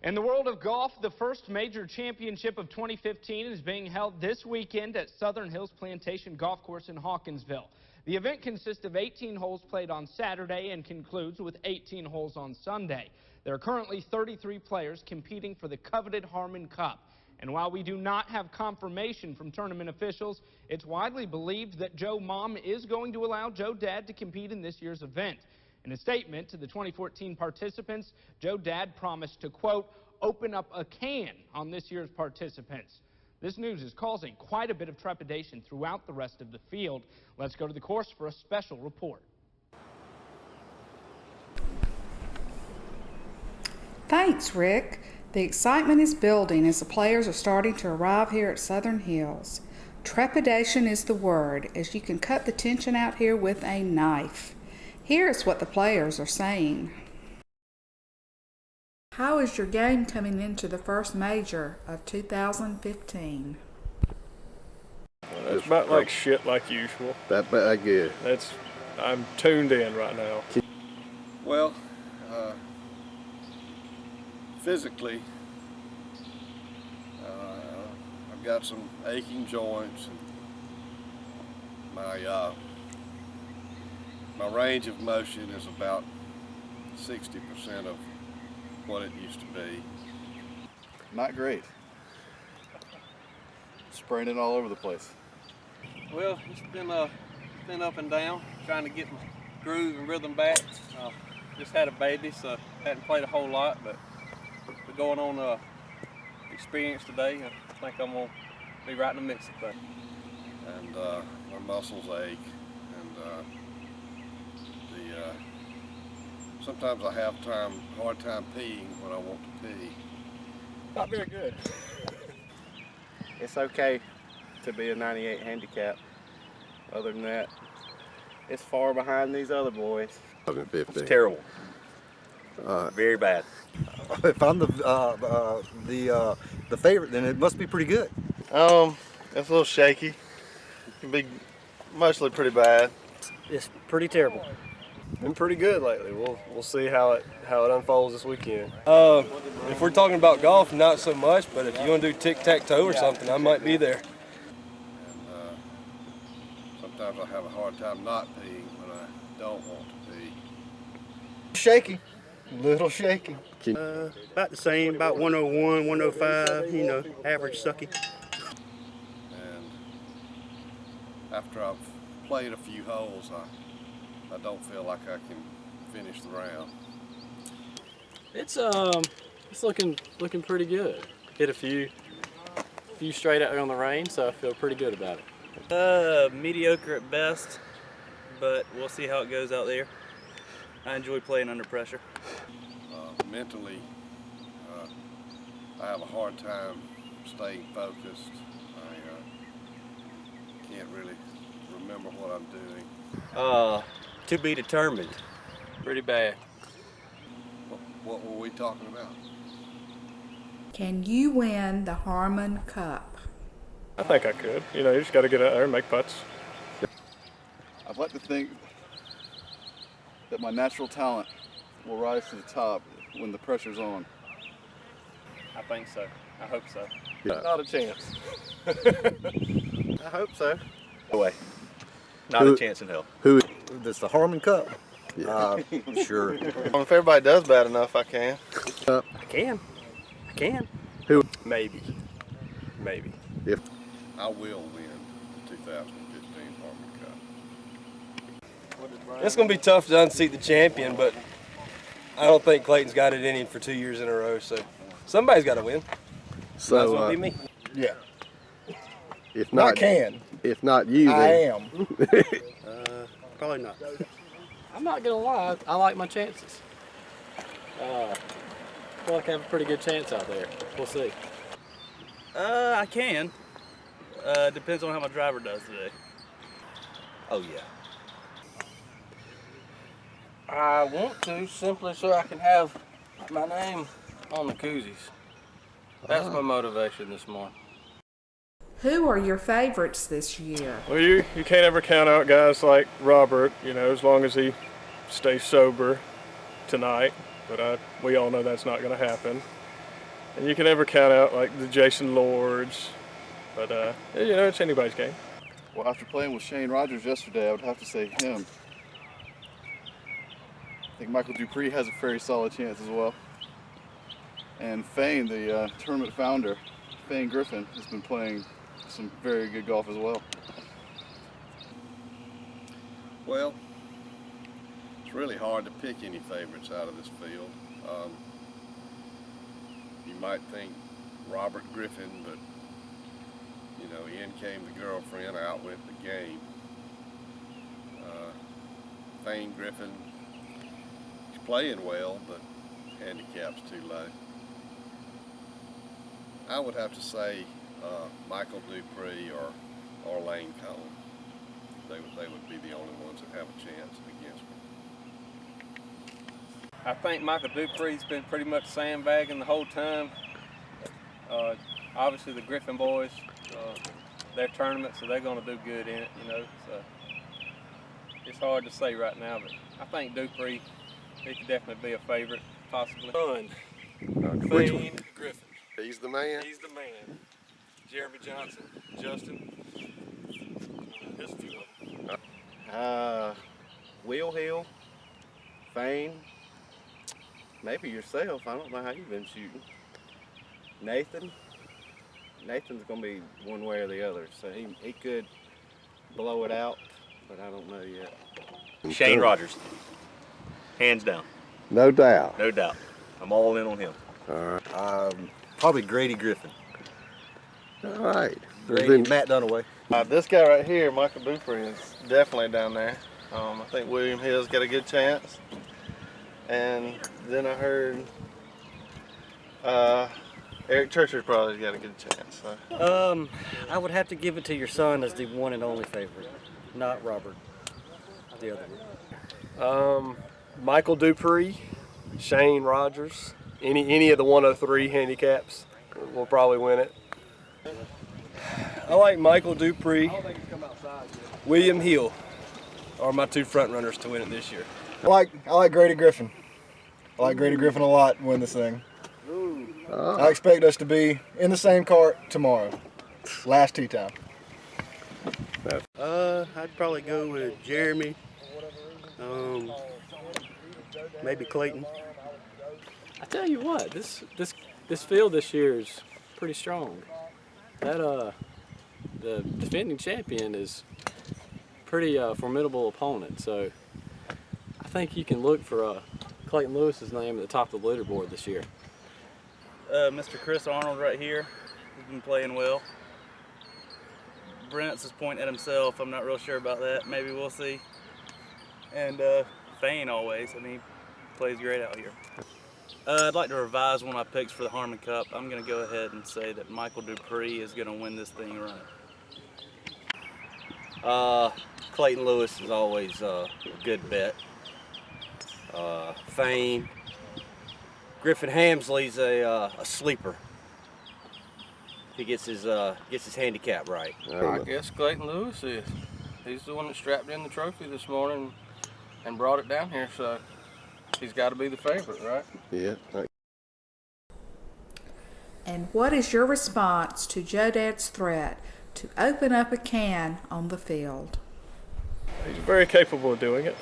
In the world of golf, the first major championship of 2015 is being held this weekend at Southern Hills Plantation Golf Course in Hawkinsville. The event consists of 18 holes played on Saturday and concludes with 18 holes on Sunday. There are currently 33 players competing for the coveted Harmon Cup. And while we do not have confirmation from tournament officials, it's widely believed that Joe Mom is going to allow Joe Dad to compete in this year's event. In a statement to the 2014 participants, Joe Dad promised to, quote, open up a can on this year's participants. This news is causing quite a bit of trepidation throughout the rest of the field. Let's go to the course for a special report. Thanks, Rick. The excitement is building as the players are starting to arrive here at Southern Hills. Trepidation is the word, as you can cut the tension out here with a knife. Here is what the players are saying. How is your game coming into the first major of 2015? Well, it's about like shit like usual. That good. I'm tuned in right now. Well, physically, I've got some aching joints, and my range of motion is about 60% of what it used to be. Not great. Spraying it all over the place. Well, it's been up and down, trying to get my groove and rhythm back. Just had a baby, so hadn't played a whole lot, but we're going on experience today. I think I'm gonna be right in the mix of things. And my muscles ache, and sometimes I have hard time peeing when I want to pee. Not very good. It's okay to be a 98 handicap. Other than that, it's far behind these other boys. It's Terrible. Very bad. If I'm the favorite, then it must be pretty good. It's a little shaky. It can be mostly pretty bad. It's pretty terrible. Been pretty good lately. We'll see how it unfolds this weekend. If we're talking about golf, not so much, but if you want to do tic-tac-toe or something, I might be there. And sometimes I have a hard time not peeing when I don't want to pee. Shaky. A little shaky. About the same, about 101, 105, you know, average sucky. And after I've played a few holes, I don't feel like I can finish the round. It's looking pretty good. Hit a few straight out there on the range, so I feel pretty good about it. Mediocre at best, but we'll see how it goes out there. I enjoy playing under pressure. Mentally, I have a hard time staying focused. I can't really remember what I'm doing. To be determined. Pretty bad. What were we talking about? Can you win the Harmon Cup? I think I could. You know, you just got to get out there and make putts. I'd like to think that my natural talent will rise to the top when the pressure's on. I think so. I hope so. Yeah. Not a chance. I hope so. No way. Not a chance in hell. Who? That's the Harmon Cup. Yeah. Sure. If everybody does bad enough, I can. I can. Who? Maybe. If I will win the 2015 Harmon Cup. It's going to be tough to unseat the champion, but I don't think Clayton's got it in him for 2 years in a row, so somebody's got to win. so, Might as well be me. Yeah. If not, I can. If not you, I then. am. Probably not. I'm not gonna lie, I like my chances. I feel like I have a pretty good chance out there. We'll see. I can. Depends on how my driver does today. Oh yeah. I want to simply so I can have my name on the koozies. That's my motivation this morning. Who are your favorites this year? Well, you can't ever count out guys like Robert, you know, as long as he stays sober tonight. But we all know that's not going to happen. And you can never count out like the Jason Lords, but you know, it's anybody's game. Well, after playing with Shane Rogers yesterday, I would have to say him. I think Michael Dupree has a very solid chance as well. And Fane, the tournament founder, Fane Griffin, has been playing some very good golf as well. Well, it's really hard to pick any favorites out of this field. You might think Robert Griffin, but you know, in came the girlfriend, out went the game. Fane Griffin, he's playing well, but handicap's too low. I would have to say Michael Dupree or Lane Cone. They would be the only ones that have a chance against me. I think Michael Dupree's been pretty much sandbagging the whole time. Obviously the Griffin boys, their tournament, so they're going to do good in it, you know. So it's hard to say right now, but I think Dupree, he could definitely be a favorite, possibly. Fane Griffin. He's the man. He's the man. Jeremy Johnson, Justin. There's a few of them. Will Hill, Fane, maybe yourself. I don't know how you've been shooting. Nathan's gonna be one way or the other, so he could blow it out, but I don't know yet. Shane Rogers, hands down. No doubt. No doubt. I'm all in on him. All right. Probably Grady Griffin. All right. Grady, Matt Dunaway. This guy right here, Michael Dupree, is definitely down there. I think William Hill's got a good chance. And then I heard Eric Churcher's probably got a good chance. So. I would have to give it to your son as the one and only favorite, not Robert, the other one. Michael Dupree, Shane Rogers, any of the 103 handicaps will probably win it. I like Michael Dupree, William Hill are my two front runners to win it this year. I like Grady Griffin. I like Grady Griffin a lot to win this thing. I expect us to be in the same cart tomorrow. Last tee time. I'd probably go with Jeremy, maybe Clayton. I tell you what, this field this year is pretty strong. That the defending champion is pretty formidable opponent, so I think you can look for Clayton Lewis's name at the top of the leaderboard this year. Mr. Chris Arnold right here, he's been playing well. Brent's is pointing at himself. I'm not real sure about that. Maybe we'll see. And Fane always. I mean, he plays great out here. I'd like to revise one of my picks for the Harmon Cup. I'm going to go ahead and say that Michael Dupree is going to win this thing running. Clayton Lewis is always a good bet. Fane. Griffin Hamsley's a sleeper. He gets his handicap right. I guess Clayton Lewis is. He's the one that strapped in the trophy this morning and brought it down here, so he's got to be the favorite, right? Yeah. And what is your response to Joe Dad's threat to open up a can on the field? He's very capable of doing it.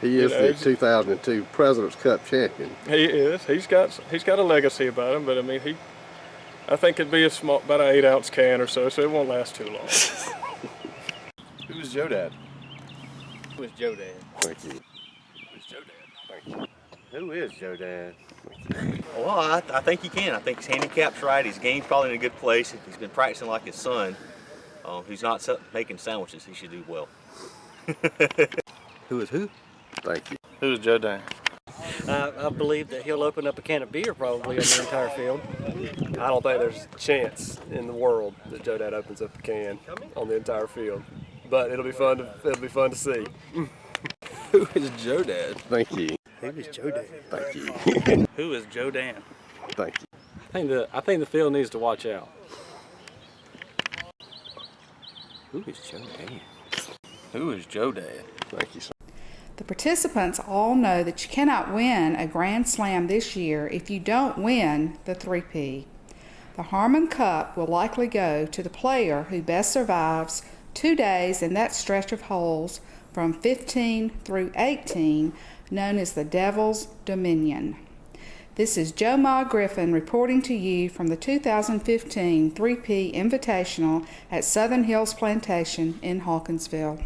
He is the 2002 President's Cup champion. He is. He's got a legacy about him, but I mean, I think it'd be about an 8-ounce can or so it won't last too long. Who's Joe Dad? Who is Joe Dad? Thank you. Who's Joe Dad? Thank you. Who is Joe Dad? Well, I think he can. I think his handicap's right. His game's probably in a good place. If he's been practicing like his son, who's not making sandwiches, he should do well. Who is who? Thank you. Who's Joe Dad? I believe that he'll open up a can of beer probably on the entire field. I don't think there's a chance in the world that Joe Dad opens up a can on the entire field, but it'll be fun to see. Who is Joe Dad? Thank you. Who is Joe Dan? Thank you. Who is Joe Dan? Thank you. I think the field needs to watch out. Who is Joe Dad? Who is Joe Dad? Thank you, sir. The participants all know that you cannot win a Grand Slam this year if you don't win the 3P. The Harmon Cup will likely go to the player who best survives 2 days in that stretch of holes from 15 through 18, known as the Devil's Dominion. This is Jo Ma Griffin reporting to you from the 2015 3P Invitational at Southern Hills Plantation in Hawkinsville.